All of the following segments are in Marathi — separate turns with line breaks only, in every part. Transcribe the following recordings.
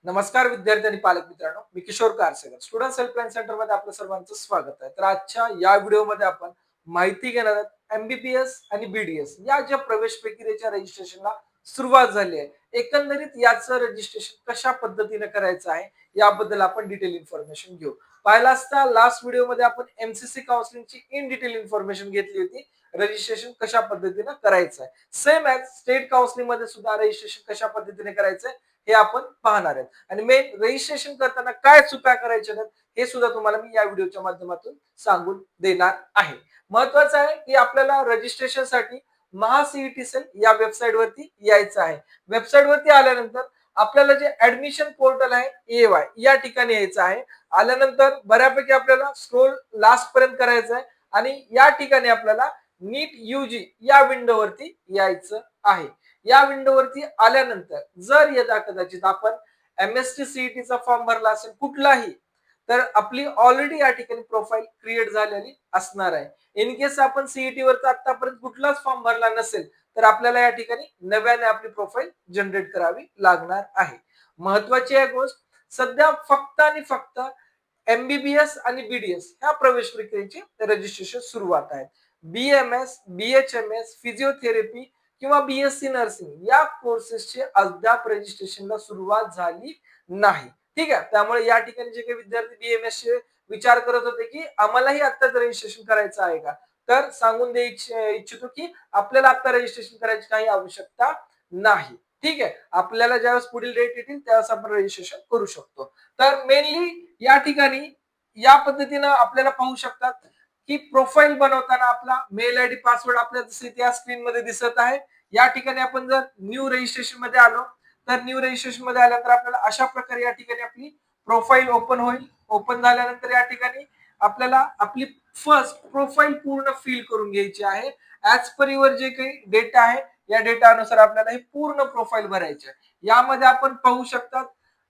नमस्कार विद्यार्थी आणि पालक मित्रांनो, मी किशोर कारसेकर स्टुडंट हेल्पलाईन सेंटर मध्ये आपलं सर्वांचं स्वागत आहे. तर आजच्या या व्हिडिओमध्ये आपण माहिती घेणार आहोत एमबीबीएस आणि बीडीएस या ज्या प्रवेश प्रक्रियेच्या रजिस्ट्रेशनला सुरुवात झाली आहे. एकंदरीत याचं रजिस्ट्रेशन कशा पद्धतीने करायचं आहे याबद्दल आपण डिटेल इन्फॉर्मेशन घेऊ. पाहिला असता लास्ट व्हिडिओमध्ये आपण एमसीसी काउन्सिलिंगची इन डिटेल इन्फॉर्मेशन घेतली होती. रजिस्ट्रेशन कशा पद्धतीने करायचं आहे. सेम ॲज स्टेट काउन्सिलिंग मध्ये सुद्धा रजिस्ट्रेशन कशा पद्धतीने करायचं आहे हे आपण पाहणार आहेत. आणि मेन रजिस्ट्रेशन करताना काय चुका करायच्या नाहीत हे सुद्धा तुम्हाला मी या व्हिडिओच्या माध्यमातून सांगून देणार आहे. महत्वाचं आहे की आपल्याला रजिस्ट्रेशनसाठी महासीईटी सेल या वेबसाईट वरती यायचं आहे. वेबसाईट वरती आल्यानंतर आपल्याला जे ऍडमिशन पोर्टल आहे एवाय या ठिकाणी यायचं आहे. आल्यानंतर बऱ्यापैकी आपल्याला स्क्रोल लास्ट पर्यंत करायचं आहे आणि या ठिकाणी आपल्याला नीट यूजी या विंडोवरती यायचं आहे. या विंडोवरती आल्यानंतर जर यदा कदाचित आपण एमएसटी सीईटीचा फॉर्म भरला असेल कुठलाही, तर आपली ऑलरेडी या ठिकाणी प्रोफाईल क्रिएट झालेली असणार आहे. इन केस आपण सीईटी वरचा आतापर्यंत कुठलाच फॉर्म भरला नसेल तर आपल्याला या ठिकाणी नव्याने आपली प्रोफाईल जनरेट करावी लागणार आहे. महत्वाची आहे गोष्ट, सध्या फक्त आणि फक्त एमबीबीएस आणि बीडीएस ह्या प्रवेश प्रक्रियेची रजिस्ट्रेशन सुरुवात आहे. बीएमएस, बीएचएमएस, फिजिओथेरपी किंवा बीएससी नर्सिंग या कोर्सेसचे अद्याप रजिस्ट्रेशनला सुरुवात झाली नाही. ठीक आहे, त्यामुळे या ठिकाणी जे काही विद्यार्थी बीएमएस चे विचार करत होते की आम्हालाही आत्ताच रजिस्ट्रेशन करायचं आहे का, तर सांगून इच्छितो की आपल्याला आता रजिस्ट्रेशन करायची काही आवश्यकता नाही. ठीक आहे, आपल्याला ज्यावेळेस पुढील डेट येतील त्यावेळेस आपण रजिस्ट्रेशन करू शकतो. तर मेनली या ठिकाणी या पद्धतीनं आपल्याला पाहू शकतात की प्रोफाईल बनवताना आपला मेल आयडी पासवर्ड आपल्या जसे त्या स्क्रीन मध्ये दिसत आहे. या ठिकाणी आपण जर न्यू रजिस्ट्रेशन मध्ये आलो तर न्यू रजिस्ट्रेशन मध्ये आल्यानंतर आपल्याला अशा प्रकारे या ठिकाणी आपली प्रोफाईल ओपन होईल. ओपन झाल्यानंतर या ठिकाणी आपल्याला आपली फर्स्ट प्रोफाईल पूर्ण फिल करून घ्यायची आहे. ऍज पर युअर जे काही डेटा आहे या डेटा अनुसार आपल्याला हे पूर्ण प्रोफाईल भरायचे आहे. यामध्ये आपण पाहू शकतात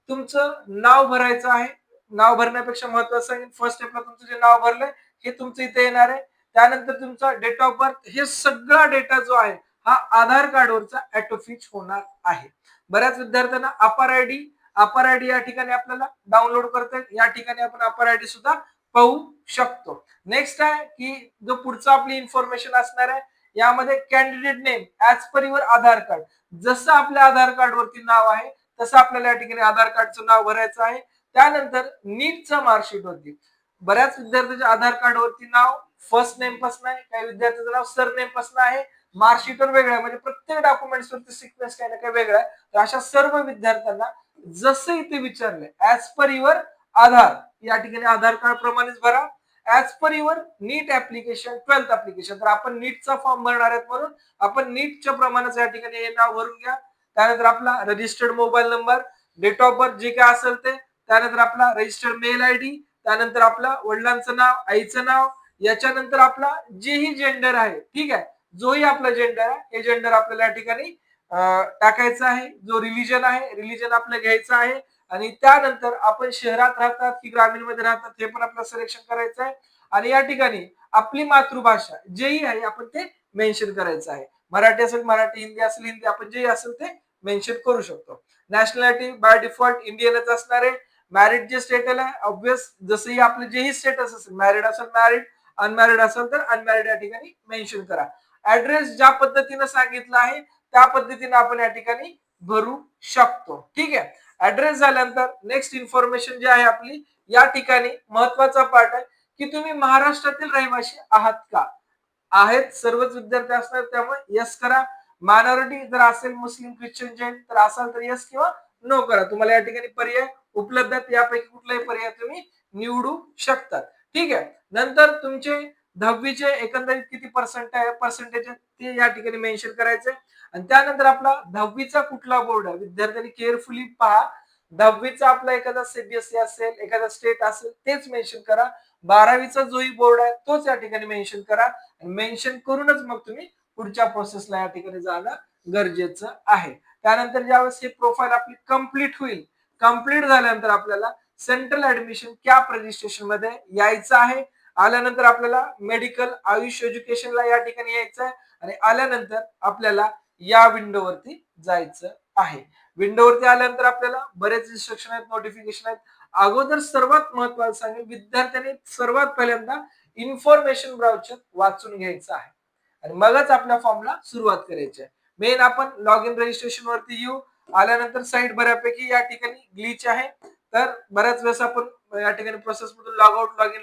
तुमचं नाव भरायचं आहे. नाव भरण्यापेक्षा महत्वाचं आहे फर्स्ट स्टेपला तुमचं जे नाव भरलंय हे तुमचं इथे येणार आहे. त्यानंतर तुमचा डेट ऑफ बर्थ, हे सगळा डेटा जो आहे हा आधार कार्डवरचा ऑटोफिच होणार आहे. बऱ्याच विद्यार्थ्यांना अपार आयडी या ठिकाणी आपल्याला डाउनलोड करता येईल. या ठिकाणी आपण अपार आयडी सुद्धा पाहू शकतो. नेक्स्ट आहे की जो पुढचा आपली इन्फॉर्मेशन असणार आहे यामध्ये candidate name as per your Aadhaar card, जसं आपल्या आधार कार्ड वरती नाव आहे तसं आपल्याला या ठिकाणी आधार कार्डचं नाव भरायचं आहे. त्यानंतर नीटचं मार्कशीट वरती बऱ्याच विद्यार्थ्यांच्या आधार कार्ड वरती नाव फर्स्ट नेम पासून आहे, काही विद्यार्थ्यांचं नाव सर नेम पासून आहे, मार्कशीटवर वेगळं आहे, म्हणजे प्रत्येक डॉक्युमेंट्स वरती सिक्वेन्स काही ना काही वेगळा आहे. तर अशा सर्व विद्यार्थ्यांना जसं इथे विचारलंय ऍज पर युअर आधार या ठिकाणी आधार कार्ड प्रमाणेच भरा. As per your NEET application 12th application, तर आपण नीटचा फॉर्म भरणार आहेत म्हणून आपण नीटच्या प्रमाणेच या ठिकाणी हे नाव भरून घ्या. त्यानंतर आपला registered mobile number, date of birth जे काय असेल ते, त्यानंतर आपला रजिस्टर्ड मेल आयडी, त्यानंतर आपलं वडिलांचं नाव, आईचं नाव, याच्यानंतर आपला जेही जेंडर आहे, ठीक आहे, जोही आपला जेंडर आहे हे जेंडर आपल्याला या ठिकाणी टाकायचं आहे. जो रिलीजन आहे रिलीजन आपलं घ्यायचं आहे. आणि त्यानंतर आपण शहरात राहतात की ग्रामीण मध्ये राहतात हे पण आपलं सिलेक्शन करायचं आहे. आणि या ठिकाणी आपली मातृभाषा जेही आहे आपण ते मेन्शन करायचं आहे. मराठी असेल मराठी, हिंदी असेल हिंदी, आपण जे असेल ते मेन्शन करू शकतो. नॅशनॅलिटी बाय डिफॉल्ट इंडियनच असणार आहे. मॅरिड जे स्टेटस आहे ऑब्विस जसंही आपलं जेही स्टेटस असेल, मॅरिड असेल मॅरिड, अनमॅरिड असेल तर अनमॅरिड या ठिकाणी मेन्शन करा. ऍड्रेस ज्या पद्धतीने सांगितलं आहे त्या पद्धतीने आपण या ठिकाणी भरू शकतो. ठीक आहे, ऍड्रेस झाल्यानंतर नेक्स्ट इन्फॉर्मेशन जी आहे आपली या ठिकाणी महत्वाचा पार्ट आहे की तुम्ही महाराष्ट्रातील रहिवासी आहात का. आहेत, सर्वच विद्यार्थी असणार त्यामुळे यस करा. मायनॉरिटी जर असेल मुस्लिम ख्रिश्चन जैन तर असाल तर यस किंवा नो करा. तुम्हाला या ठिकाणी पर्याय उपलब्ध आहेत, यापैकी कुठलाही पर्याय तुम्ही निवडू शकतात. ठीक आहे, नंतर तुमचे 10वीचे एकंदरीत किती पर्सेंटेज ते या ठिकाणी मेन्शन करायचे. आणि त्यानंतर आपला 10वीचा कुठला बोर्ड आहे विद्यार्थ्यांनी केअरफुली पहा. 10वीचा आपला एखादा सीबीएसई असेल, एखादा स्टेट असेल तेच मेन्शन करा. 12वीचा जोही बोर्ड आहे तोच या ठिकाणी मेन्शन करा. मेन्शन करूनच मग तुम्ही पुढच्या प्रोसेसला या ठिकाणी जाणं गरजेचं आहे. त्यानंतर ज्यावेळेस हे प्रोफाईल आपली कंप्लीट होईल, कंप्लीट झाल्यानंतर आपल्याला सेंट्रल ऍडमिशन कॅप रजिस्ट्रेशन मध्ये यायचं आहे. आल्यानंतर आपल्याला मेडिकल आयुष एज्युकेशनला या ठिकाणी यायचं आहे. आणि आल्यानंतर आपल्याला या विंडोवरती जायचं आहे. विंडोवरती आल्यानंतर आपल्याला बरेच इन्स्ट्रक्शन आहेत, नोटिफिकेशन आहेत. अगोदर सर्वात महत्वाचं सांगेल, विद्यार्थ्यांनी सर्वात पहिल्यांदा इन्फॉर्मेशन ब्राउचर वाचून घ्यायचं आहे आणि मगच आपल्या फॉर्मला सुरुवात करायची आहे. मेन आपण लॉग इन रजिस्ट्रेशन वरती येऊ. आल्यानंतर साईट बऱ्यापैकी या ठिकाणी ग्लिच आहे, तर बऱ्याच वेळेस आपण या ठिकाणी प्रोसेस मधून लॉग आउट लॉग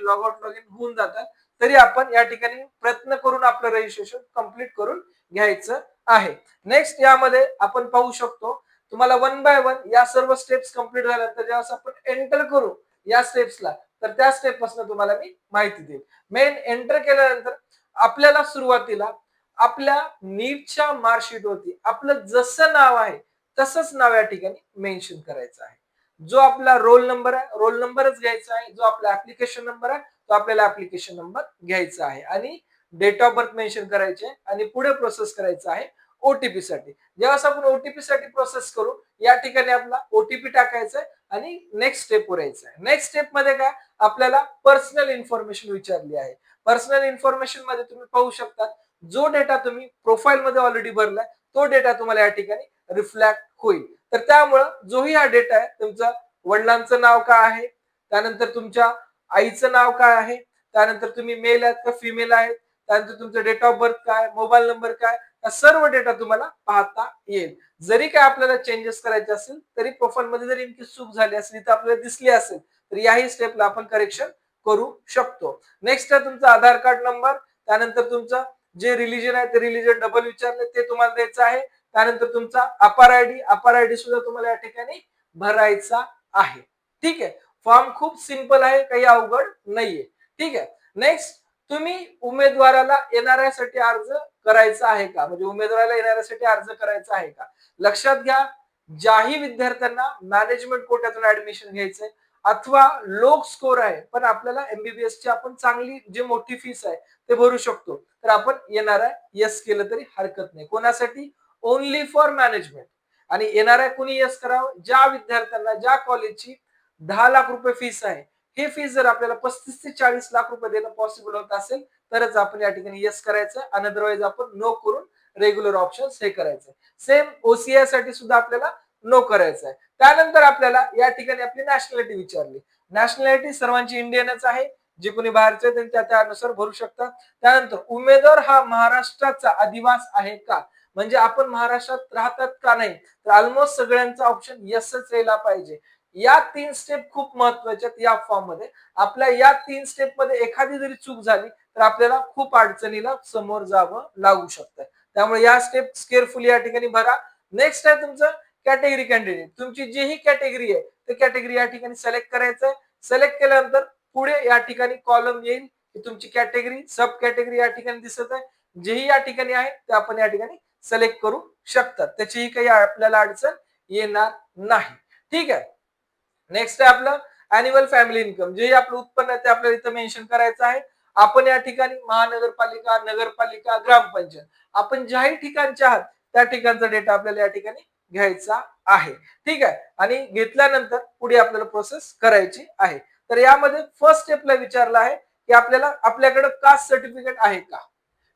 इन होऊन जातात. तरी आपण या ठिकाणी प्रयत्न करून आपलं रजिस्ट्रेशन कंप्लीट करून घ्यायचं आहे. नेक्स्ट यामध्ये आपण पाहू शकतो, तुम्हाला वन बाय वन या सर्व स्टेप्स कंप्लीट झाल्यानंतर जेव्हा आपण एंटर करू या स्टेप्सला, तर त्या स्टेप पासून तुम्हाला मी माहिती देईल. मेन एंटर केल्यानंतर आपल्याला सुरुवातीला आपल्या नीटच्या मार्कशीट वरती आपलं जसं नाव आहे तसंच नाव या ठिकाणी मेन्शन करायचं आहे. जो आपला रोल नंबर आहे रोल नंबरच घ्यायचा आहे, जो आपला ऍप्लिकेशन नंबर आहे तो आपल्याला ऍप्लिकेशन नंबर घ्यायचा आहे आणि डेट ऑफ बर्थ मेन्शन करायचे आणि पुढे प्रोसेस करायचं आहे ओटीपी साठी. जेव्हा आपण ओटीपी साठी प्रोसेस करू या ठिकाणी आपला ओटीपी टाकायचा आहे आणि नेक्स्ट स्टेप वर यायचं आहे. नेक्स्ट स्टेप मध्ये काय, आपल्याला पर्सनल इन्फॉर्मेशन विचारली आहे. पर्सनल इन्फॉर्मेशन मध्ये तुम्ही पाहू शकता, जो डेटा तुम्ही प्रोफाईल मध्ये ऑलरेडी भरलाय तो डेटा तुम्हाला या ठिकाणी रिफ्लेक्ट होईल. तर त्यामुळं जोही हा डेटा आहे, तुमचं वडिलांचं नाव काय आहे, त्यानंतर तुमच्या आईचं नाव काय आहे, त्यानंतर तुम्ही मेल आहेत का फिमेल आहेत, त्यानंतर तुमचं डेट ऑफ बर्थ काय, मोबाईल नंबर काय, सर्व डेटा तुम्हाला पाहता येईल. जरी काय आपल्याला चेंजेस करायचे असेल तरी प्रोफाईल मध्ये जरी इनकी चूक झाली असेल तर आपल्याला दिसली असेल तर याही स्टेपला आपण करेक्शन करू शकतो. नेक्स्ट आहे तुमचा आधार कार्ड नंबर, त्यानंतर तुमचं जे रिलीजन आहे ते रिलीजन डबल विचारले ते तुम्हाला द्यायचं आहे. त्यानंतर तुमचा अपार आयडी सुद्धा तुम्हाला या ठिकाणी भरायचा आहे. ठीक आहे, फॉर्म खूप सिंपल आहे, काही अवघड नाहीये. ठीक आहे. नेक्स्ट, तुम्ही उमेदवाराला येणाऱ्यासाठी अर्ज करायचा आहे का, म्हणजे उमेदवाराला येणाऱ्यासाठी अर्ज करायचा आहे का. लक्षात घ्या, ज्याही विद्यार्थ्यांना मॅनेजमेंट कोट्यातून ऍडमिशन घ्यायचंय अथवा लो स्कोर आहे पण आपल्याला एमबीबीएस ची आपण चांगली जी मोठी फीस आहे ते भरू शकतो, तर आपण येणार आहे यस केलं तरी हरकत नाही. कोणासाठी, ओनली फॉर मॅनेजमेंट. आणि येणार आहे कुणी यस करावं, ज्या विद्यार्थ्यांना ज्या कॉलेजची 10 लाख रुपये फीस आहे, हे फीस जर आपल्याला 35 ते 40 लाख रुपये देणं पॉसिबल होत असेल तरच आपण या ठिकाणी यस करायचं, अनदरवाईज आपण नो करून रेग्युलर ऑप्शन हे करायचं. सेम ओसीआय साठी सुद्धा आपल्याला नो करायचं आहे. त्यानंतर आपल्याला या ठिकाणी आपली नॅशनॅलिटी विचारली. नॅशनॅलिटी सर्वांची इंडियनच आहे, जे कोणी बाहेरचे त्यांच्या त्यानुसार भरू शकतात. त्यानंतर उमेदवार हा महाराष्ट्राचा अधिवास आहे का, म्हणजे आपण महाराष्ट्रात राहतात का नाही, तर ऑलमोस्ट सगळ्यांचा ऑप्शन यसच यायला पाहिजे. या 3 स्टेप खूप महत्वाच्या या फॉर्म मध्ये. आपल्या या 3 स्टेप मध्ये एखादी जरी चूक झाली तर आपल्याला खूप अडचणीला समोर जावं लागू शकतं. त्यामुळे या स्टेप केअरफुली या ठिकाणी भरा. नेक्स्ट आहे तुमचं कॅटेगरी कॅन्डिडेट. तुमची जी ही कॅटेगरी आहे ते कॅटेगरी या ठिकाणी सिलेक्ट करायचं आहे. सिलेक्ट केल्यानंतर पुढे या ठिकाणी कॉलम येईल की तुमची कॅटेगरी सब कॅटेगरी या ठिकाणी दिसत आहे. जेही या ठिकाणी आहे ते आपण या ठिकाणी सिलेक्ट करू शकतात, त्याचीही काही आपल्याला अडचण येणार नाही. ठीक आहे. नेक्स्ट आहे आपलं अॅन्युअल फॅमिली इन्कम, जे आपलं उत्पन्न आहे ते आपल्याला इथं मेन्शन करायचं आहे. आपण या ठिकाणी महानगरपालिका, नगरपालिका, ग्रामपंचायत आपण ज्याही ठिकाणचे आहात त्या ठिकाणचा डेटा आपल्याला या ठिकाणी घ्यायचा आहे. ठीक आहे. आणि घेतल्यानंतर पुढे आपल्याला प्रोसेस करायची आहे. तर यामध्ये फर्स्ट स्टेपला विचारलं आहे की आपल्याकडे कास्ट सर्टिफिकेट आहे का.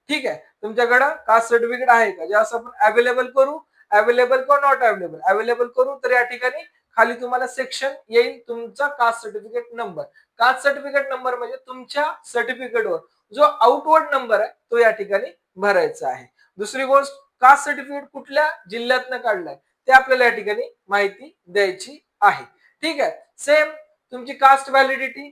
ठीक आहे, तुमच्याकडे कास्ट सर्टिफिकेट आहे का, ज्यावेळेस आपण अवेलेबल करू, अवेलेबल किंवा नॉट अवेलेबल, अवेलेबल करू तर या ठिकाणी खाली तुम्हाला सेक्शन येईल तुमचा caste certificate number. Caste certificate number म्हणजे तुमच्या सर्टिफिकेटवर जो आउटवर्ड नंबर आहे तो या ठिकाणी भरायचा आहे. दुसरी गोष्ट, कास्ट सर्टिफिकेट कुठल्या जिल्ह्यातनं काढलाय ते आपल्याला या ठिकाणी माहिती द्यायची आहे. ठीक आहे. सेम तुमची कास्ट व्हॅलिडिटी,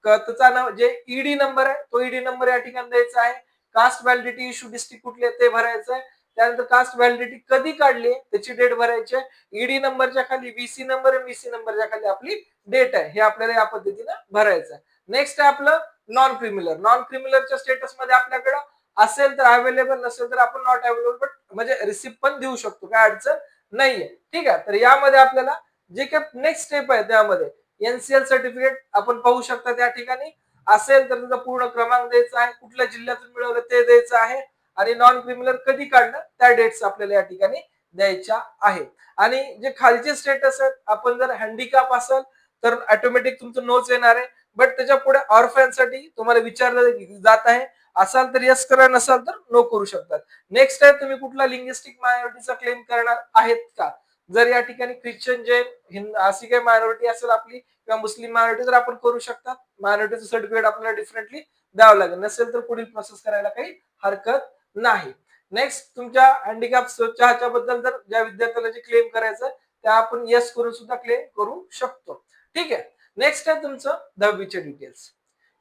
त्याचा जे ईडी नंबर आहे तो ईडी नंबर या ठिकाणी द्यायचा आहे. कास्ट व्हॅलिडिटी इश्यू डिस्ट्रिक्ट कुठली आहे ते भरायचं आहे. त्यानंतर कास्ट व्हॅलिडिटी कधी काढली त्याची डेट भरायची आहे. ईडी नंबरच्या खाली व्हीसी नंबर आहे, व्हीसी नंबरच्या खाली आपली डेट आहे, हे आपल्याला या पद्धतीने भरायचं आहे. नेक्स्ट आहे आपलं नॉन क्रिमिनल. नॉन क्रिमिनलच्या स्टेटस मध्ये आपल्याकडे असेल तर अवेलेबल, नसेल तर आपण नॉट अवेलेबल बट म्हणजे रिसिप्ट पण देऊ शकतो, काय अडचण नाहीये. ठीक आहे. तर यामध्ये आपल्याला जे काही नेक्स्ट स्टेप आहे त्यामध्ये एनसीएल सर्टिफिकेट आपण पाहू शकता त्या ठिकाणी असेल तर त्याचा पूर्ण क्रमांक द्यायचा आहे, कुठल्या जिल्ह्यातून मिळवलं ते द्यायचं आहे आणि नॉन क्रिमिनल कधी काढलं त्या डेट्स आपल्याला या ठिकाणी द्यायच्या आहेत. आणि जे खालचे स्टेटस आहेत, आपण जर हँडिकॅप असेल तर ऑटोमॅटिक तुमचं नोच येणार आहे, बट त्याच्या पुढे ऑर्फनसाठी तुम्हाला विचारलं जात आहे, असाल तर यस करा, नसाल तर नो करू शकतात. नेक्स्ट आहे तुम्ही कुठला लिंग्विस्टिक मायनॉरिटीचा क्लेम करणार आहेत का. जर या ठिकाणी ख्रिश्चन, जैन, हिंद अशी काही मायनॉरिटी असेल आपली किंवा मुस्लिम मायनॉरिटी तर आपण करू शकतात. मायनॉरिटीचं सर्टिफिकेट आपल्याला डिफरंटली द्यावं लागेल. नसेल तर पुढील प्रोसेस करायला काही हरकत नाही. नेक्स्ट तुमच्या हँडिकॅप ह्याच्या बद्दल जर ज्या विद्यार्थ्याला जे क्लेम करायचं त्या आपण येस करून सुद्धा क्लेम करू शकतो. ठीक आहे. नेक्स्ट आहे तुमचं 10वीचे डिटेल्स.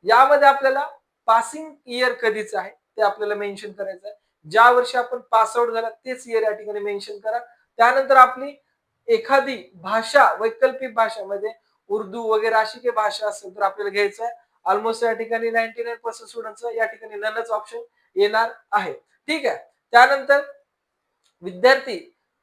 यामध्ये आपल्याला पासिंग इयर कधीच आहे ते आपल्याला मेन्शन करायचं आहे. ज्या वर्षी आपण पास आउट झाला तेच इयर या ठिकाणी मेन्शन करा. त्यानंतर आपली एखादी भाषा, वैकल्पिक भाषा म्हणजे उर्दू वगैरे अशी काही भाषा असेल तर आपल्याला घ्यायचं आहे. ऑलमोस्ट या ठिकाणी 99% स्टुडंटचं या ठिकाणी ननच ऑप्शन येणार आहे. ठीक आहे. त्यानंतर विद्यार्थी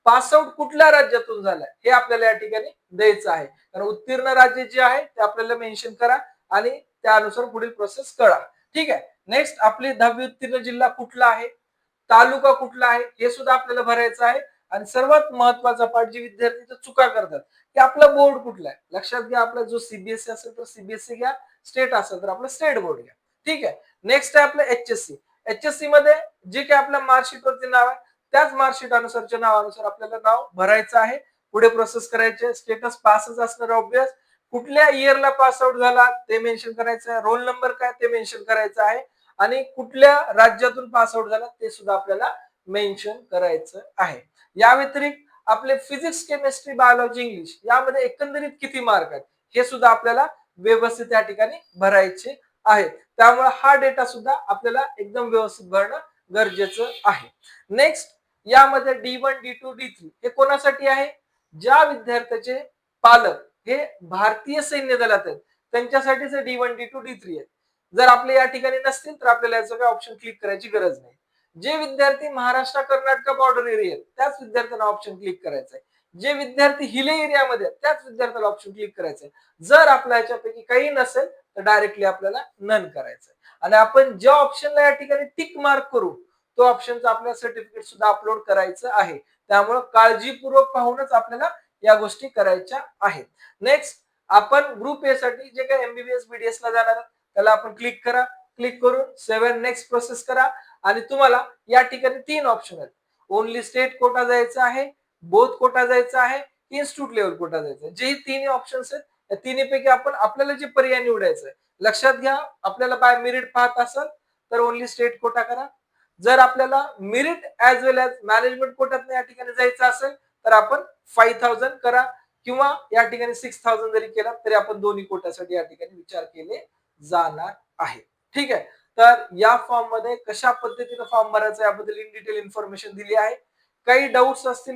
पास आउट कुठल्या राज्यातून झालाय हे आपल्याला या ठिकाणी द्यायचं आहे. कारण उत्तीर्ण राज्य जे आहे ते आपल्याला मेन्शन करा आणि त्यानुसार पुढील प्रोसेस करा. ठीक आहे. नेक्स्ट आपली 10वी उत्तीर्ण जिल्हा कुठला आहे, तालुका कुठला आहे हे सुद्धा आपल्याला भरायचं आहे. आणि सर्वात महत्वाचा पार्ट जे विद्यार्थी चुका करतात की आपला बोर्ड कुठला आहे. लक्षात घ्या, आपला जो सीबीएसई असेल तर सीबीएसई घ्या, स्टेट असेल तर आपलं स्टेट बोर्ड घ्या. ठीक आहे. नेक्स्ट आहे आपलं एचएससी. एचएससी मध्ये जे काही आपल्या मार्कशीट वरती नाव आहे त्याच मार्कशीट अनुसारच्या नावानुसार आपल्याला नाव भरायचं आहे. पुढे प्रोसेस करायचे. स्टेटस पासच असणार ऑब्वियस. कुठल्या इयरला पास आउट झाला ते मेन्शन करायचं आहे. रोल नंबर काय ते मेन्शन करायचं आहे. आणि कुठल्या राज्यातून पास आउट झाला ते सुद्धा आपल्याला मेन्शन करायचं आहे. या व्यतिरिक्त आपले फिजिक्स, केमिस्ट्री, बायोलॉजी, इंग्लिश यामध्ये एकंदरीत किती मार्क आहेत हे सुद्धा आपल्याला व्यवस्थित या ठिकाणी भरायचे आहेत. त्यामुळे हा डेटा सुद्धा आपल्याला एकदम व्यवस्थित भरणं गरजेचं आहे. नेक्स्ट यामध्ये D1, D2, D3 हे कोणासाठी आहे, ज्या विद्यार्थ्याचे पालक हे भारतीय सैन्य दलात आहेत त्यांच्यासाठीच D1, D2, D3 आहे. जर आपले या ठिकाणी नसतील तर आपल्याला याचं काही ऑप्शन क्लिक करायची गरज नाही. जे विद्यार्थी महाराष्ट्र कर्नाटक बॉर्डर एरिया त्याच विद्यार्थ्यांना ऑप्शन क्लिक करायचं आहे. जे विद्यार्थी हिले एरियामध्ये त्याच विद्यार्थ्याला ऑप्शन क्लिक करायचंय. जर आपल्या याच्यापैकी काही नसेल तर डायरेक्टली आपल्याला नन करायचंय. आणि आपण ज्या ऑप्शनला या ठिकाणी टिक मार्क करू तो ऑप्शनचं आपल्या सर्टिफिकेट सुद्धा अपलोड करायचं आहे. त्यामुळे काळजीपूर्वक पाहूनच आपल्याला या गोष्टी करायच्या आहेत. नेक्स्ट आपण ग्रुप ए साठी जे काही एमबीबीएस बीडीएस ला जाणार त्याला आपण क्लिक करा. क्लिक करून 7 नेक्स्ट प्रोसेस करा. आणि तुम्हाला या ठिकाणी 3 ऑप्शन आहेत. ओनली स्टेट कोटा जायचं आहे, बोथ कोटा जायचं आहे, इन्स्टिट्यूट लेवल कोटा जायचं आहे. जे तिन्ही ऑप्शन्स आहेत या तिन्हीपैकी आपण आपल्याला जे पर्याय निवडायचं आहे. लक्षात घ्या, आपल्याला बाय मेरिट पाहत असाल तर ओनली स्टेट कोटा करा. जर आपल्याला मेरिट ऍज वेल ऍज मॅनेजमेंट कोट्यात या ठिकाणी जायचं असेल तर आपण 5000 करा किंवा या ठिकाणी 6000 जरी केला तरी आपण दोन्ही कोट्यासाठी या ठिकाणी विचार केले जाणार आहे. ठीक आहे. तर या फॉर्म मध्ये कशा पद्धतीने फॉर्म भरायचा याबद्दल इन डिटेल इन्फॉर्मेशन दिली आहे. काही डाऊट्स असतील